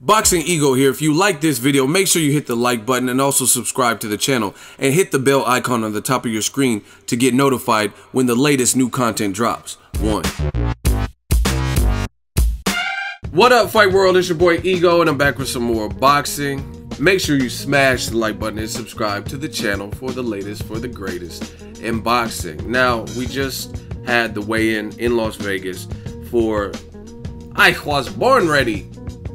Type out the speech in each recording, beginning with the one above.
Boxing Ego here. If you like this video, make sure you hit the like button and also subscribe to the channel and hit the bell icon on the top of your screen to get notified when the latest new content drops. What up, Fight World? It's your boy Ego and I'm back with some more boxing. Make sure you smash the like button and subscribe to the channel for the latest, for the greatest in boxing. Now, we just had the weigh-in in Las Vegas for I Was Born Ready.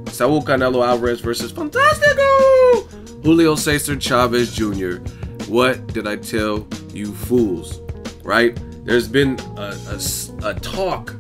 Saul Canelo Alvarez versus Fantastico Julio Cesar Chavez Jr. What did I tell you fools, right? There's been a talk,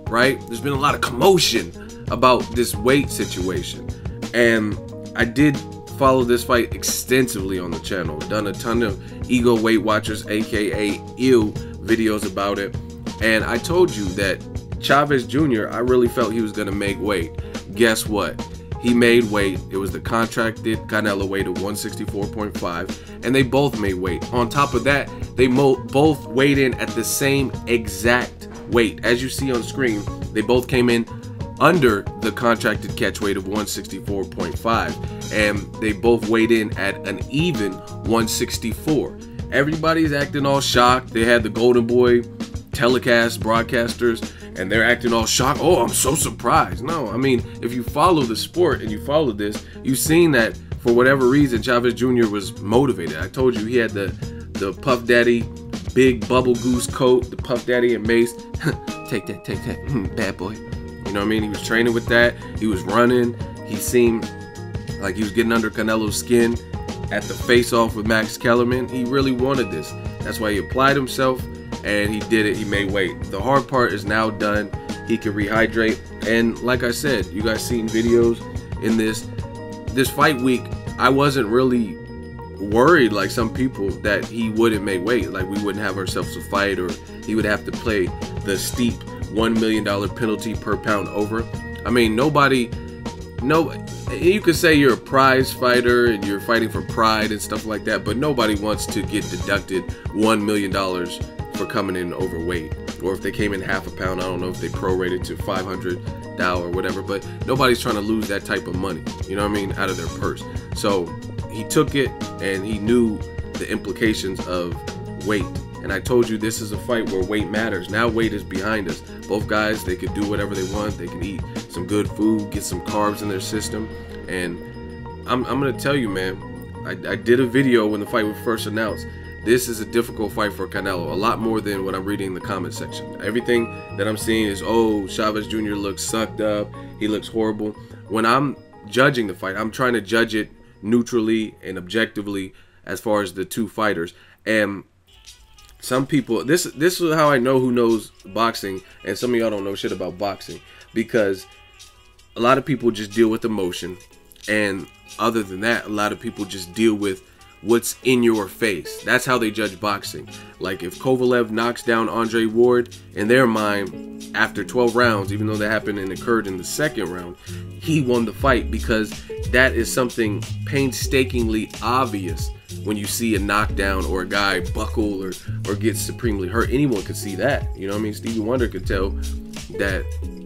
right? There's been a lot of commotion about this weight situation. And I did follow this fight extensively on the channel. Done a ton of Ego Weight Watchers, aka EW, videos about it. And I told you that Chavez Jr., I really felt he was going to make weight. Guess what? He made weight. It was the contracted Canelo weight of 164.5, and they both made weight. On top of that, they both weighed in at the same exact weight. As you see on screen, they both came in under the contracted catch weight of 164.5, and they both weighed in at an even 164. Everybody's acting all shocked. They had the Golden Boy telecast broadcasters and they're acting all shocked. Oh, I'm so surprised. No, I mean, if you follow the sport and you follow this, you've seen that for whatever reason Chavez Jr. was motivated. I told you he had the Puff Daddy big bubble goose coat, the Puff Daddy and Mace. take that, bad boy. You know what I mean? He was training with that. He was running. He seemed like he was getting under Canelo's skin at the face-off with Max Kellerman. He really wanted this. That's why he applied himself. And he did it. He made weight. The hard part is now done. He can rehydrate. And like I said, you guys seen videos in this fight week. I wasn't really worried like some people that he wouldn't make weight. Like we wouldn't have ourselves a fight, or he would have to play the steep $1 million penalty per pound over. I mean, you could say you're a prize fighter and you're fighting for pride and stuff like that, but nobody wants to get deducted $1 million for coming in overweight. Or if they came in half a pound, I don't know if they prorated to $500 or whatever, but nobody's trying to lose that type of money, you know what I mean, out of their purse. So he took it and he knew the implications of weight. And I told you this is a fight where weight matters. Now weight is behind us. Both guys, they could do whatever they want. They can eat some good food, get some carbs in their system. And I'm gonna tell you, man, I did a video when the fight was first announced. This is a difficult fight for Canelo, a lot more than what I'm reading in the comment section. Everything that I'm seeing is, oh, Chavez Jr. looks sucked up, he looks horrible. When I'm judging the fight, I'm trying to judge it neutrally and objectively as far as the two fighters. And some people, this is how I know who knows boxing, and some of y'all don't know shit about boxing, because a lot of people just deal with emotion, and other than that, a lot of people just deal with what's in your face. That's how they judge boxing. Like if Kovalev knocks down Andre Ward, in their mind, after 12 rounds, even though that happened and occurred in the second round, he won the fight, because that is something painstakingly obvious when you see a knockdown or a guy buckle or get supremely hurt. Anyone could see that, you know what I mean? Stevie Wonder could tell that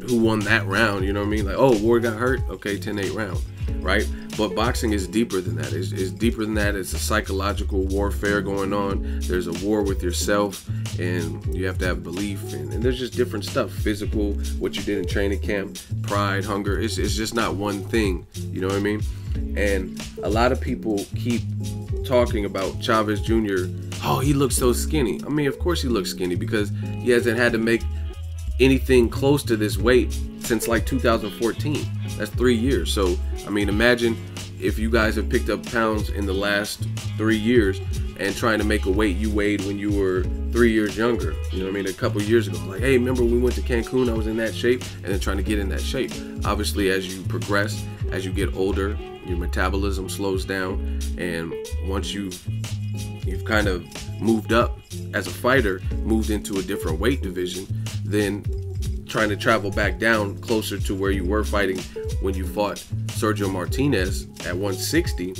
who won that round, you know what I mean? Like, oh, Ward got hurt, okay, 10-8 round, right? But boxing is deeper than that. It's deeper than that. It's a psychological warfare going on. There's a war with yourself, and you have to have belief, and there's just different stuff. Physical, what you did in training camp, pride, hunger. It's just not one thing, you know what I mean? And a lot of people keep talking about Chavez Jr. Oh, he looks so skinny. I mean, of course he looks skinny, because he hasn't had to make anything close to this weight since like 2014. That's 3 years. So I mean, imagine if you guys have picked up pounds in the last 3 years and trying to make a weight you weighed when you were 3 years younger, you know what I mean, a couple years ago. Like, hey, remember we went to Cancun, I was in that shape, and then trying to get in that shape. Obviously, as you progress, as you get older, your metabolism slows down, and once you've kind of moved up as a fighter, moved into a different weight division, then trying to travel back down closer to where you were fighting when you fought Sergio Martinez at 160,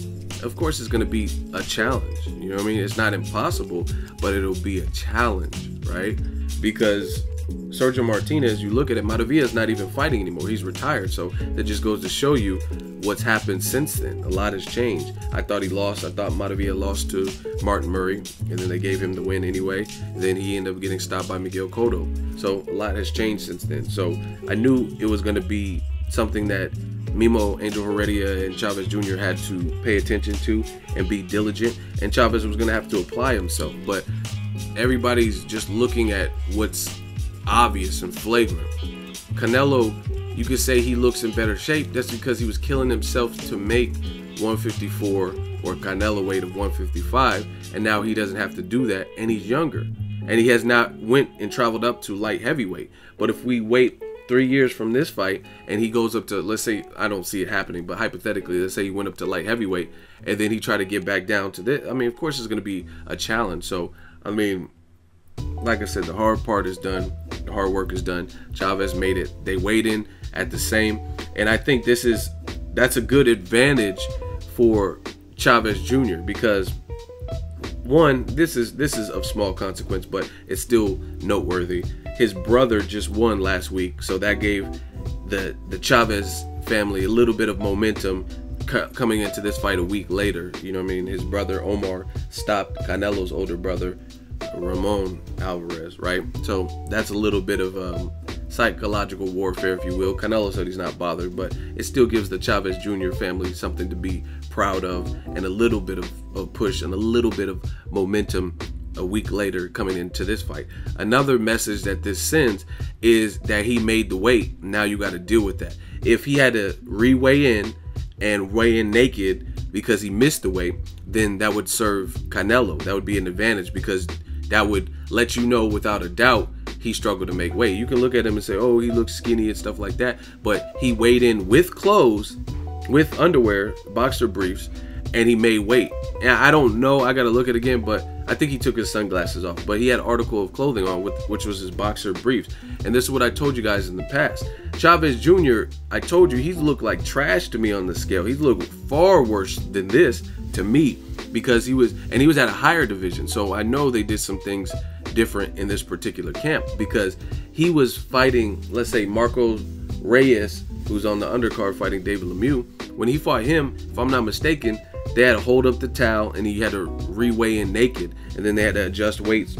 of course it's going to be a challenge. You know what I mean? It's not impossible, but it'll be a challenge, right? Because Sergio Martinez, you look at it, Maravilla is not even fighting anymore. He's retired. So that just goes to show you what's happened since then. A lot has changed. I thought he lost. I thought Maravilla lost to Martin Murray, and then they gave him the win anyway. And then he ended up getting stopped by Miguel Cotto. So a lot has changed since then. So I knew it was going to be something that Mimo, Angel Heredia, and Chavez Jr. had to pay attention to and be diligent. And Chavez was going to have to apply himself. But everybody's just looking at what's obvious and flagrant. Canelo, you could say he looks in better shape. That's because he was killing himself to make 154 or Canelo weight of 155, and now he doesn't have to do that, and he's younger. And he has not went and traveled up to light heavyweight. But if we wait 3 years from this fight and he goes up to, let's say, I don't see it happening, but hypothetically, let's say he went up to light heavyweight and then he tried to get back down to this, I mean, of course it's going to be a challenge. So, I mean, like I said, the hard part is done. The hard work is done. Chavez made it. They weighed in at the same. And I think that's a good advantage for Chavez Jr. because one, this is of small consequence, but it's still noteworthy. His brother just won last week, so that gave the Chavez family a little bit of momentum coming into this fight a week later. You know what I mean? His brother Omar stopped Canelo's older brother, Ramon Alvarez, right? So that's a little bit of psychological warfare, if you will. Canelo said he's not bothered, but it still gives the Chavez Jr. family something to be proud of and a little bit of push and a little bit of momentum a week later coming into this fight. Another message that this sends is that he made the weight. Now you got to deal with that. If he had to re-weigh in and weigh in naked because he missed the weight, then that would serve Canelo. That would be an advantage because that would let you know without a doubt he struggled to make weight. You can look at him and say, oh, he looks skinny and stuff like that, but he weighed in with clothes, with underwear, boxer briefs, and he made weight. And I don't know, I gotta look at it again, but I think he took his sunglasses off, but he had an article of clothing on, which was his boxer briefs. And this is what I told you guys in the past. Chavez Jr., I told you, he's looked like trash to me on the scale. He's looked far worse than this to me because he was at a higher division. So I know they did some things different in this particular camp because he was fighting, let's say, Marcos Reyes, who's on the undercard fighting David Lemieux. When he fought him, if I'm not mistaken, they had to hold up the towel and he had to re-weigh in naked, and then they had to adjust weights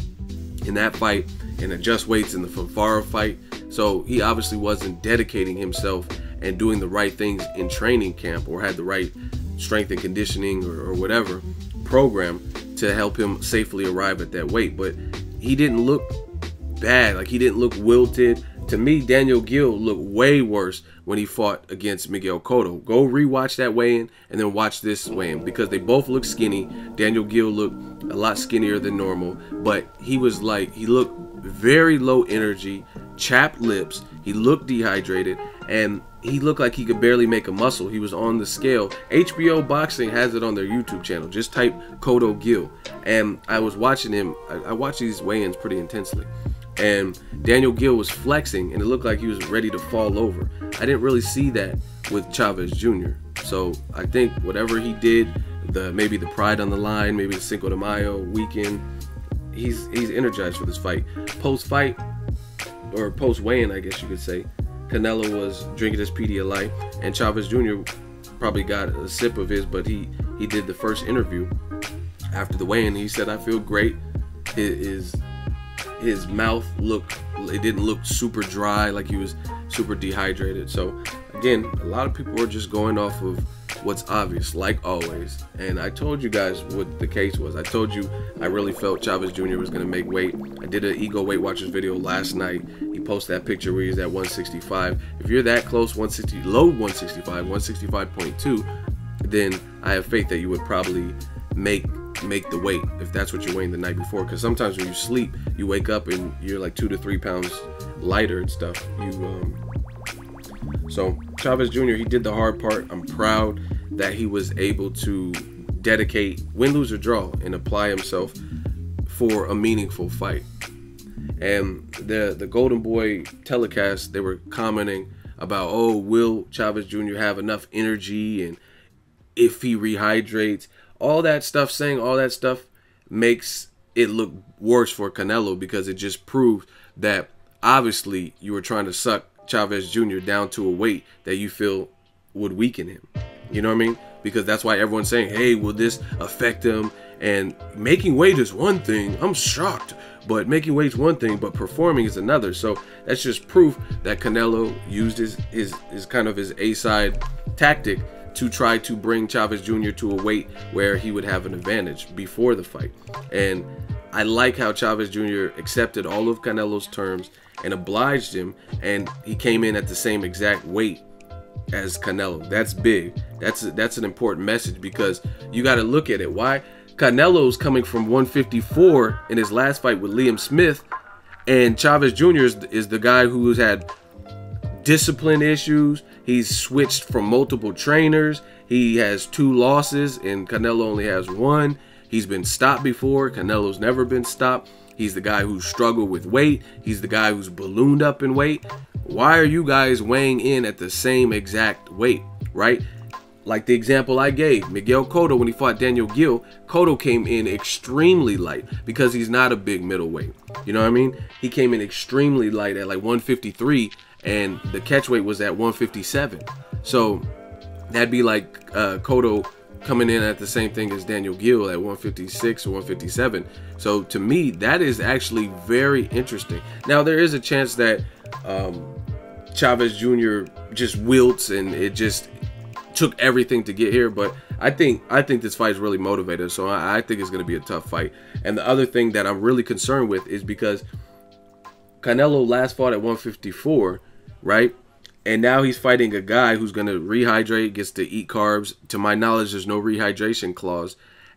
in that fight and adjust weights in the Favara fight. So he obviously wasn't dedicating himself and doing the right things in training camp or had the right strength and conditioning or whatever program to help him safely arrive at that weight. But he didn't look bad. Like, he didn't look wilted. To me, Daniel Gill looked way worse when he fought against Miguel Cotto. Go rewatch that weigh-in and then watch this weigh-in because they both look skinny. Daniel Gill looked a lot skinnier than normal, but he looked very low energy, chapped lips. He looked dehydrated, and he looked like he could barely make a muscle. He was on the scale. HBO Boxing has it on their YouTube channel. Just type Cotto Gill. And I was watching him. I watch these weigh-ins pretty intensely. And Daniel Gill was flexing, and it looked like he was ready to fall over. I didn't really see that with Chavez Jr. So I think whatever he did, maybe the pride on the line, maybe the Cinco de Mayo weekend, he's energized for this fight. Post-fight, or post-weigh-in, I guess you could say, Canelo was drinking his Pedialyte, and Chavez Jr. probably got a sip of his, but he did the first interview after the weigh-in. He said, I feel great. His mouth it didn't look super dry, like he was super dehydrated. So again, a lot of people are just going off of what's obvious, like always. And I told you guys what the case was. I told you I really felt Chavez Jr. was going to make weight. I did an Ego Weight Watchers video last night. He posted that picture where he's at 165. If you're that close, 160, low 165, 165.2, then I have faith that you would probably make the weight if that's what you're weighing the night before, because sometimes when you sleep you wake up and you're like 2 to 3 pounds lighter and stuff. So Chavez Jr., he did the hard part. I'm proud that he was able to dedicate, win, lose, or draw, and apply himself for a meaningful fight. And the Golden Boy telecast, they were commenting about, oh, will Chavez Jr. have enough energy, and if he rehydrates, all that stuff. Saying all that stuff makes it look worse for Canelo because it just proves that obviously you were trying to suck Chavez Jr. down to a weight that you feel would weaken him. You know what I mean? Because that's why everyone's saying, hey, will this affect him? And making weight is one thing. I'm shocked. But making weight's one thing, but performing is another. So that's just proof that Canelo used his kind of his A-side tactic to try to bring Chavez Jr. to a weight where he would have an advantage before the fight. And I like how Chavez Jr. accepted all of Canelo's terms and obliged him, and he came in at the same exact weight as Canelo. That's big. That's an important message, because you got to look at it. Why? Canelo's coming from 154 in his last fight with Liam Smith, and Chavez Jr. is the guy who's had discipline issues. He's switched from multiple trainers. He has 2 losses, and Canelo only has 1. He's been stopped before. Canelo's never been stopped. He's the guy who struggled with weight. He's the guy who's ballooned up in weight. Why are you guys weighing in at the same exact weight, right? Like the example I gave, Miguel Cotto, when he fought Daniel Gill, Cotto came in extremely light because he's not a big middleweight. You know what I mean? He came in extremely light at like 153, and the catch weight was at 157. So that'd be like Cotto coming in at the same thing as Daniel Gill at 156 or 157. So to me, that is actually very interesting. Now, there is a chance that Chavez Jr. just wilts and it just took everything to get here, but I think this fight is really motivated, so I think it's going to be a tough fight. And the other thing that I'm really concerned with is because Canelo last fought at 154, right? And now he's fighting a guy who's going to rehydrate, gets to eat carbs. To my knowledge, there's no rehydration clause.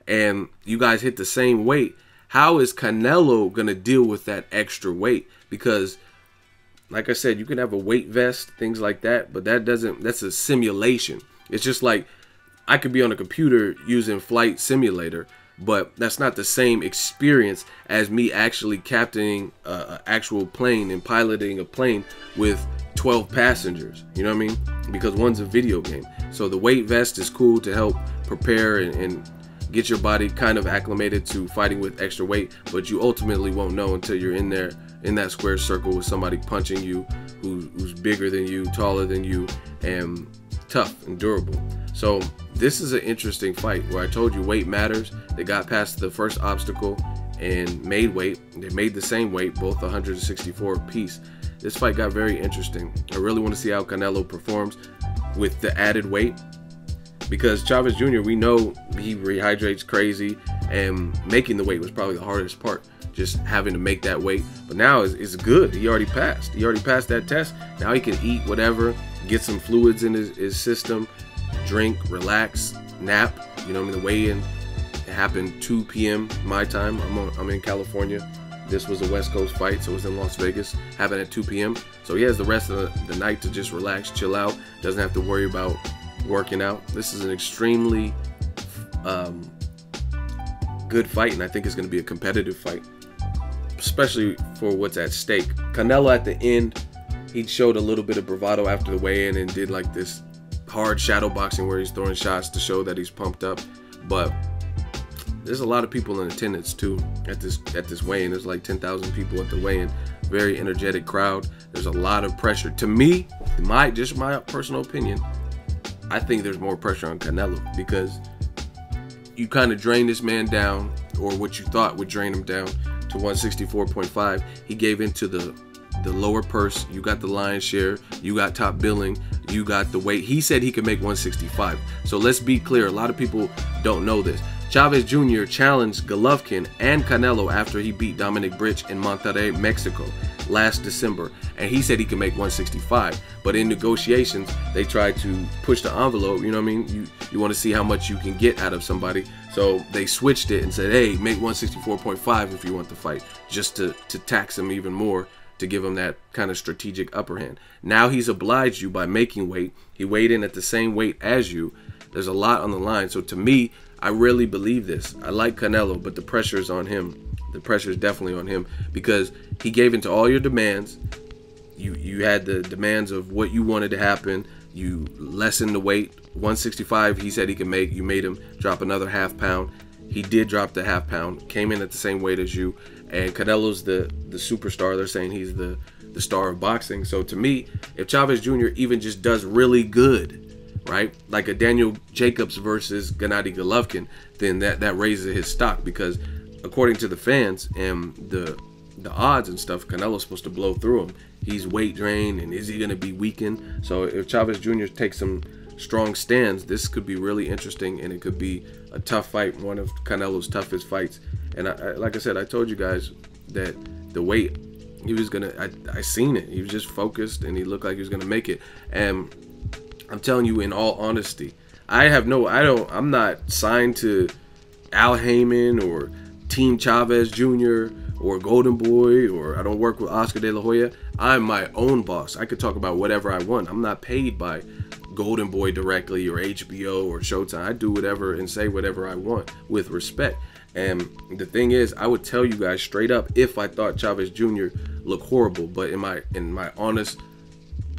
And you guys hit the same weight. How is Canelo going to deal with that extra weight? Because, like I said, you can have a weight vest, things like that, but that's a simulation. It's just like I could be on a computer using Flight Simulator, but that's not the same experience as me actually captaining an actual plane and piloting a plane with 12 passengers. You know what I mean? Because one's a video game. So the weight vest is cool to help prepare and get your body kind of acclimated to fighting with extra weight, but you ultimately won't know until you're in there in that square circle with somebody punching you who's bigger than you, taller than you, and tough and durable. So this is an interesting fight where I told you weight matters. They got past the first obstacle and made weight. They made the same weight, both 164 apiece. This fight got very interesting. I really want to see how Canelo performs with the added weight, because Chavez Jr., we know he rehydrates crazy, and making the weight was probably the hardest part, just having to make that weight. But now it's good. He already passed. He already passed that test. Now he can eat whatever, get some fluids in his system, drink, relax, nap. You know what I mean? The weigh-in happened 2 p.m. my time. I'm in California. This was a West Coast fight, so it was in Las Vegas. Happened at 2 p.m. So he has the rest of the night to just relax, chill out. Doesn't have to worry about working out. This is an extremely good fight, and I think it's going to be a competitive fight, especially for what's at stake. Canelo at the end, he showed a little bit of bravado after the weigh-in and did like this hard shadow boxing where he's throwing shots to show that he's pumped up. But there's a lot of people in attendance too at this weigh-in. There's like 10,000 people at the weigh-in. Very energetic crowd. There's a lot of pressure. To me, just my personal opinion, I think there's more pressure on Canelo, because you kind of drain this man down, or what you thought would drain him down, to 164.5. He gave into the lower purse. You got the lion's share. You got top billing. You got the weight. He said he could make 165. So let's be clear. A lot of people don't know this. Chavez Jr. challenged Golovkin and Canelo after he beat Dominic Brich in Monterrey, Mexico last December, and he said he could make 165. But in negotiations, they tried to push the envelope. You know what I mean? You want to see how much you can get out of somebody. So they switched it and said, hey, make 164.5 if you want the fight, just to tax him even more, to give him that kind of strategic upper hand. Now he's obliged you by making weight. He weighed in at the same weight as you. There's a lot on the line. So to me, I really believe this. I like Canelo, but the pressure is on him. The pressure is definitely on him, because he gave into all your demands. You had the demands of what you wanted to happen. You lessened the weight. 165 he said he could make. You made him drop another ½ pound. He did drop the ½ pound. Came in at the same weight as you. And Canelo's the superstar. They're saying he's the the star of boxing. So to me, if Chavez Jr. even just does really good, right, like a Daniel Jacobs versus Gennady Golovkin, then that raises his stock, because according to the fans and the odds and stuff, Canelo's supposed to blow through him. He's weight drained, and is he going to be weakened? So if Chavez Jr. takes some strong stands, this could be really interesting, and it could be a tough fight, one of Canelo's toughest fights. And like I said, I told you guys that the weight, he was gonna, I seen it. He was just focused, and he looked like he was gonna make it. And I'm telling you, in all honesty, I'm not signed to Al Heyman or Team Chavez Jr. or Golden Boy, or I don't work with Oscar De La Hoya. I'm my own boss. I could talk about whatever I want. I'm not paid by Golden Boy directly or HBO or Showtime. I do whatever and say whatever I want with respect. And the thing is, I would tell you guys straight up if I thought Chavez Jr. looked horrible. But in my honest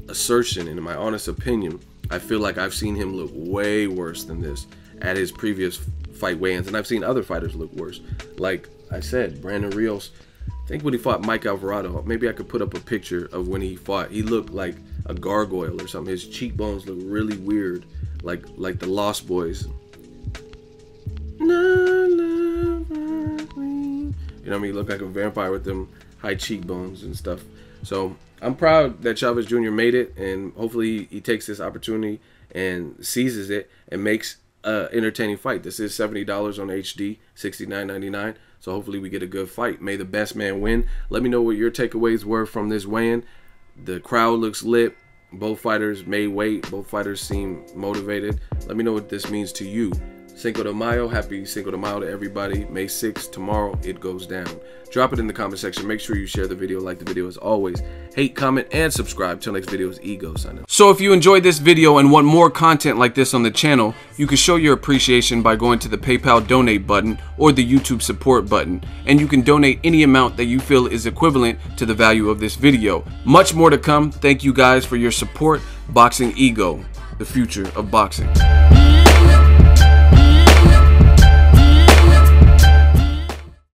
assertion and in my honest opinion, I feel like I've seen him look way worse than this at his previous fight weigh-ins, and I've seen other fighters look worse. Like I said, Brandon Rios, I think when he fought Mike Alvarado, maybe I could put up a picture of when he fought. He looked like a gargoyle or something. His cheekbones look really weird, like the Lost Boys. You know what I mean? He looked like a vampire with them high cheekbones and stuff. So I'm proud that Chavez Jr. made it, and hopefully he takes this opportunity and seizes it and makes an entertaining fight. This is $70 on HD, $69.99. So hopefully we get a good fight. May the best man win. Let me know what your takeaways were from this weigh-in. The crowd looks lit. Both fighters made weight. Both fighters seem motivated. Let me know what this means to you. Cinco de Mayo. Happy Cinco de Mayo to everybody. May 6th, tomorrow, it goes down. Drop it in the comment section. Make sure you share the video, like the video as always. Hate, comment, and subscribe. Till next video is Ego signing. So if you enjoyed this video and want more content like this on the channel, you can show your appreciation by going to the PayPal donate button or the YouTube support button. And you can donate any amount that you feel is equivalent to the value of this video. Much more to come. Thank you guys for your support. Boxing Ego, the future of boxing.